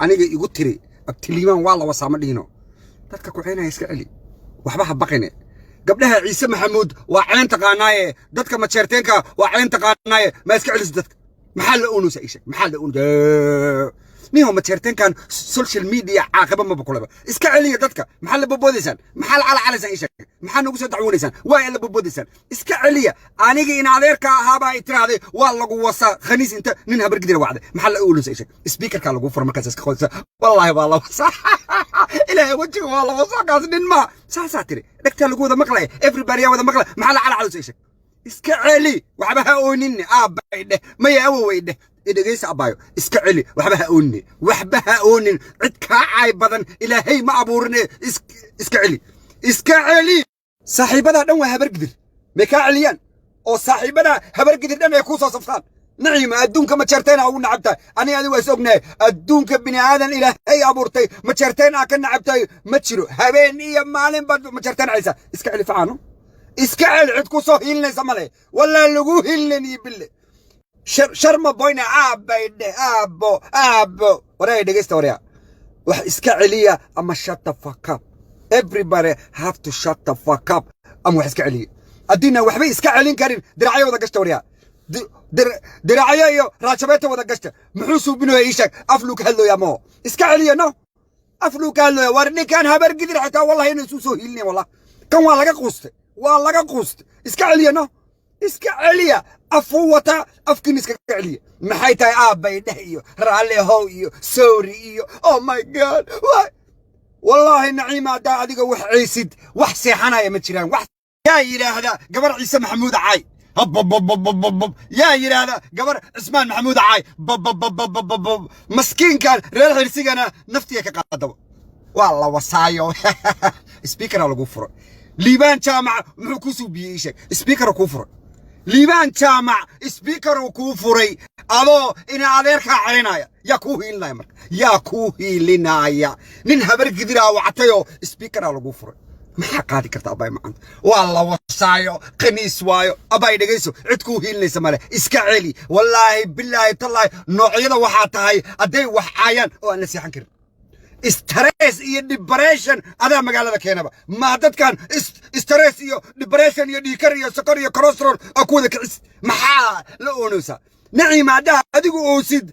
aniga igu tiri abtiliimaan waa la wasaama dhino dadka ku xeenay iska celi waxba ha baqine gabdhaha ciise maxamuud waa ceen taqaanaaye dadka ma jeerteenka waa ceen taqaanaaye ma iska celis dadka maxaa la unusa ishak maxaa la unusa niyo ma jeerteenkan social media caaqaba ma bakulaba iska celiya dadka maxaa la boboodaysan maxaa la calacalaysan ishak maxaa nagu soo dacwoonaysan waa la boboodaysan iska celiya aniga in adeerka ahaaba ay tiraahday waa lagu wasa khaniis inta nin habar gidira wacday maxaa la unusa ishak speakerka lagu furo markaas iska qoysa wallahi waa la wasa ilaahay wajiga waa la wasa kaas nin ma saasa tiri dhagta lagu wada maqlay everybody wada maqlay maxaa la calacalaysan ishak iska celi waxba ha oonin aabayde ma yaawayde idageysa abayo iska celi waxba ha oonin cid ka caay badan ilaahay ma abuurne iska celi saaxiibada dhan waa habar gidir ma ka celiyaan oo saaxiibada habar gidir dhan ay ku soo saftaan naciima adduunka ma jartayna ugu nacabtay aniga waa isognahay adduunka bini aadan ilaahay abuurtay ma jartayna ka nacabtay ma jiro habeen iyo maalin bad ma jartayna aysa iska celi faano iska celi cid ku soo hiilnaysa male walla lagu hiilnani bille شرم بوينا ابو وراي دغيست وريا wax iska celiya ama shut the fuck up everybody have to shut the fuck up ama wax iska celiya adina waxbay iska celin karin diracyo wada gashta wariya diracyo iyo raajabeeta wada gashta muxuu suubinoo iishak afluuk hadlo ya mo iska celiya no afluuk hadlo war ninkan habar gidir xitaa wallahi inuu soo hiilnay wallahi kan waa laga quustay iska celiya no iska celiya afuwata afkin iska celiya maxay tahay aabay dhahiyo raale how iyo sorry iyo oh my god wallahi naciima da adiga wax ciisid wax seexanaya ma jiraan wax yaa yiraahda gabar ciise maxamuud caay yaa yiraahda gabar cismaan maxamuud caay maskiinkan reer xirsigana naftiga ka qaadabo waa la wasaayo speaker lagu furo liibaan jaamac muxuu ku suubiyay sheeg speaker ku furo liibaan jaamac speaker ku furay adoo ina adeerka ceenaya yaa ku hiilinaya marka yaa ku hiilinaya nin habar gidira wactayo speaker lagu furay maxaa qaadi karta abay macaan waa la wasaayo qaniis waayo abay dhageyso cid ku hiilinaysa male iska celi wallahi billahi tallahi noocyada waxa tahay aday wax caayaan oo aan la seexan karin stress iyo depression ada magaalada keenaba ma dadkan stress iyo depression iyo dhiikar iyo sokor iyo cholesterol akuwada kicis maxaa la oonusa naciima da adigu oosid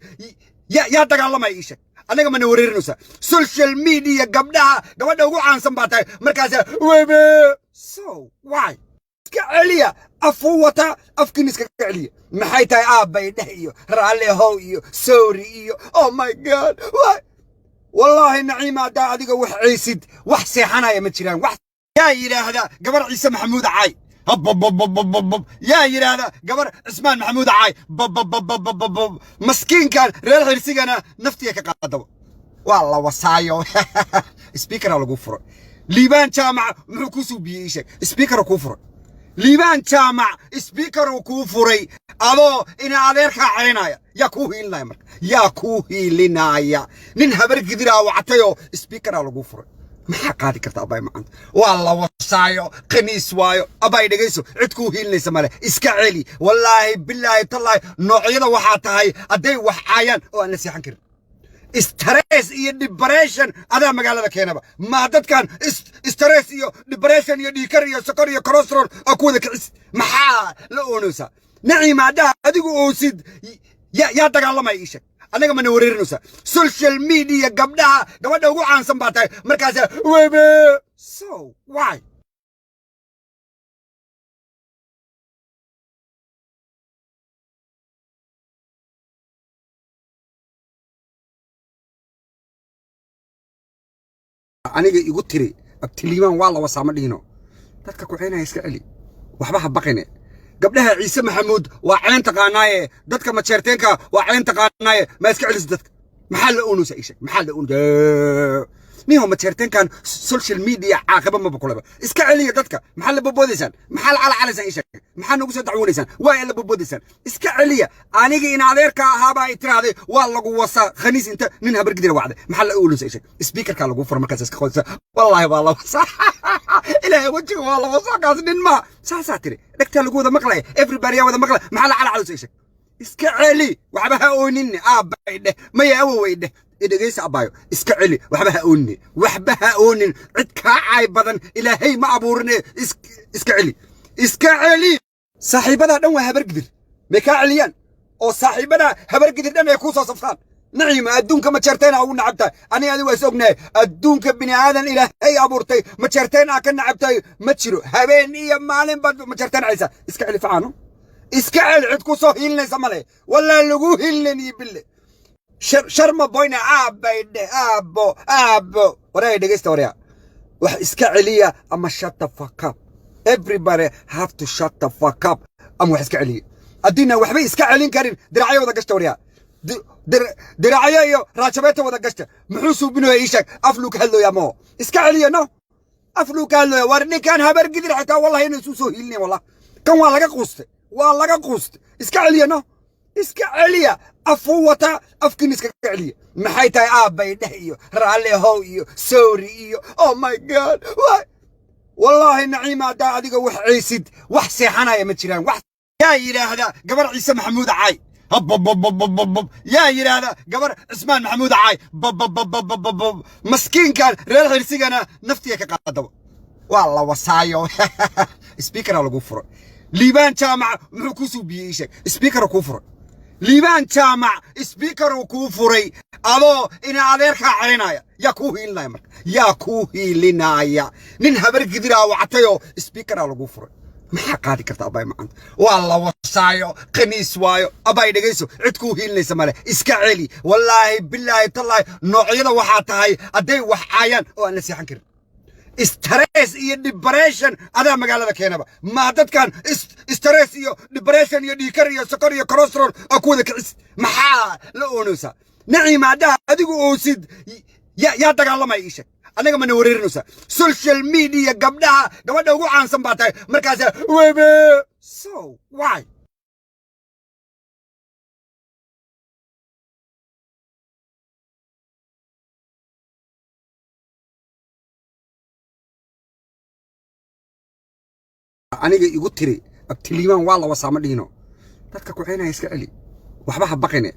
ya dagaalamay ishak anaga ma wareerinaysa social media gabadha ugu caansan baa tahay markaas webe so why iska celiya afuwata afkin iska celiya maxay tahay aabay dhahiyo raale how iyo sorry iyo oh my god why والله نعيمة دا أديك وحيسد وحسيحنا يا متشران يا يراهدا قبر عيسى محمود عاي يا يراهدا قبر عثمان محمود عاي مسكين كان ريال حرسينا نفتي كقادو والله وصايو سبيكر على كفر ليبان جامع محكوسو بيشك سبيكر كفر ليبان جامع سبيكر كفري adoo ina adeerka ceenaya yaa ku hiilinaya marka yaa ku hiilinaya nin habar gidira wactayo speaker lagu furay maxaa qaadi karta abay macaan waa la wasaayo qaniis waayo abay dhageyso cid ku hiilinaysa male iska celi wallahi billahi tallahi noocyada waxa tahay aday wax caayaan oo aan la seexan karin stress iyo depression ada magaalada keenaba ma dadkan stress iyo depression iyo dhiikar iyo sokor iyo cholesterol akuwada kicis maxaa la oonusa naciima da adigu oosid yaa dagaalamay ishak anaga ma wareerinaysa social media gabadha ugu caansan baa tahay markaas webe so why aniga igu tiri abtiliimaan waa la wasaama dhino dadka ku xeenay iska celi waxba ha baqine gabdhaha ciise maxamuud waa ceen taqaanaaye dadka ma jeerteenka waa ceen taqaanaaye ma iska celis dadka maxaa la unusa ishak maxaa la unusa niyo ma jeerteenkan social media caaqaba ma bakulaba iska celiya dadka maxaa la boboodaysan maxaa la calacalaysan ishak maxaa nagu soo dacwoonaysan waa la boboodaysan iska celiya aniga in adeerka ahaaba ay tiraahday waa lagu wasa khaniis inta nin habar gidira wacday maxaa la unusa ishak speakerka lagu furo markaas iska qoysa wallahi waa la wasa ilaahay wajiga waa la wasa kaas nin ma saasa tiri dhagta lagu wada maqlay everybody wada maqlay maxaa la calacalaysan ishak iska celi waxba ha oonin aabay ma yaawayde إدغيس أبايو إسكعلي وحبها أوني وحبها أونين عد كاعي بدن إلهي ما أبورني إسكعلي صاحبنا دون هبرقدر مكاعليان أو صاحبنا هبرقدر دون يكوسا صفان نعيم أدونك ما تشرتين أو نعبتاي أنا هذا واسوقناي أدونك بني آدم إلهي أبورتي ما تشرتين أكن نعبتاي ما تشرو هبيني يا معلم بد ما تشرتين عيسى إسكعلي فعانو إسكعل عدكو صهيلني سمالي ولا لقوه هيلني بالله شرم بوينا أبو وراي دقيست وريا وح إسكعلية أما shut the fuck up everybody have to shut the fuck up أما وح إسكعلية أدينا وحبي إسكعلين كارين درعية وذا قشت وريا درعية راتبته وذا قشت محوسو بنو يشك أفلوك هلو يا مو إسكعلية نو أفلوك هلو يا ورني كان هبر قدر حتى والله ينسوسو هيلني والله كان والله قوست إسكعلية نو إسكعلية أفوتا أفكن إسكعلية محيطة أبا يدهيو رالي هويو سوريو أو ماي جاد والله نعيمة دا أديك وح عيسد وح سيحانا يا متشران وح يا يرى هذا قبر عيسى محمود عاي يا يرى هذا قبر عثمان محمود عاي مسكين كان ريال هرسيقنا نفتي كقادم والله وصايو سبيكر على قفر ليبان جامع محكوسو بيشك سبيكر كفر ليبان جامع سبيكر كفري ألو إن عليك عينايا يا كوهي لنايا نين هبر قدرا وعطيو سبيكر على قفر ما حقادي كرت أباي معند والله وصايو قنيس وايو أباي دقيسو عدكوهي لني سمالي إسكعلي والله بالله تالله نوعيدا وحاتهاي أدي وحايان وأنا سيحان كرم استرس iyo depression ada magaalada keenaba ma dadkan stress iyo depression iyo dhiikar iyo sokor iyo cholesterol akuwada kicis maxaa la oonaysa naciimada adigu oosid ya dagaalamay isha anaga ma wareerinaysa social media gabadha ugu caansan baa tahay markaas webe so why aniga igu tiri abtiliiman waa la wasaama dhino dadka ku xeenay iska celi waxba ha baqine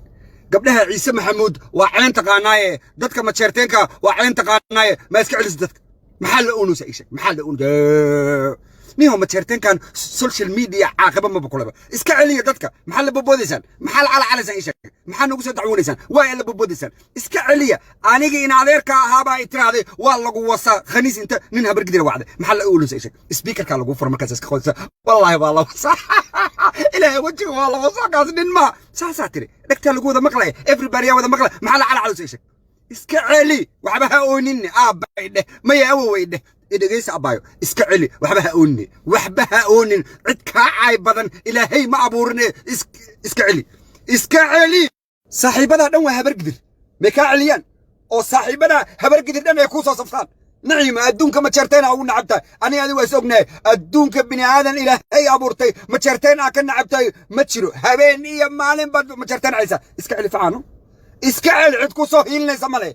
gabdhaha ciise maxamuud waa ceen taqaanaaye dadka ma jeerteenka waa ceen taqaanaaye ma iska celis dadka maxaa la oonaysa isha maxaa la oonaysa niyo ma jeerteenkan social media caaqaba ma bakulaba iska celiya dadka maxaa la boboodaysan maxaa la calacalaysan isha maxaa nagu soo dacwoonaysan waa la boboodaysan iska celiya aniga in adeerka ahaaba ay tiraaday waa lagu wasa khaniis inta nin habar gidira wacday maxaa la oonaysa isha speaker ka lagu furo markaas iska qodsa wallahi waa la wasa ilaahay wajiga waa la wasa kaas nin ma saasa tiri dhagta lagu wada maqlay everybody wada maqlay maxaa la calacalaysan isha iska celi waxba ha oonin aabbayde ma yaa aweyde إدغيس أبايو إسكعلي وحبها أونين عد كاعي بدن إلهي ما أبورني إسكعلي صاحبنا دون هبرقدر مكاعليان أو صاحبنا هبرقدر دون يكوسا صفان نعيم أدونك ما تشرتين أو نعبتاي أنا هذا واسوقناي أدونك بني آدم إلهي أبورتي ما تشرتين أكن نعبتاي ما تشرو هبيني يا معلم بد ما تشرتين عيسى إسكعلي فعانو إسكعلي عدكو صهيلني سمالي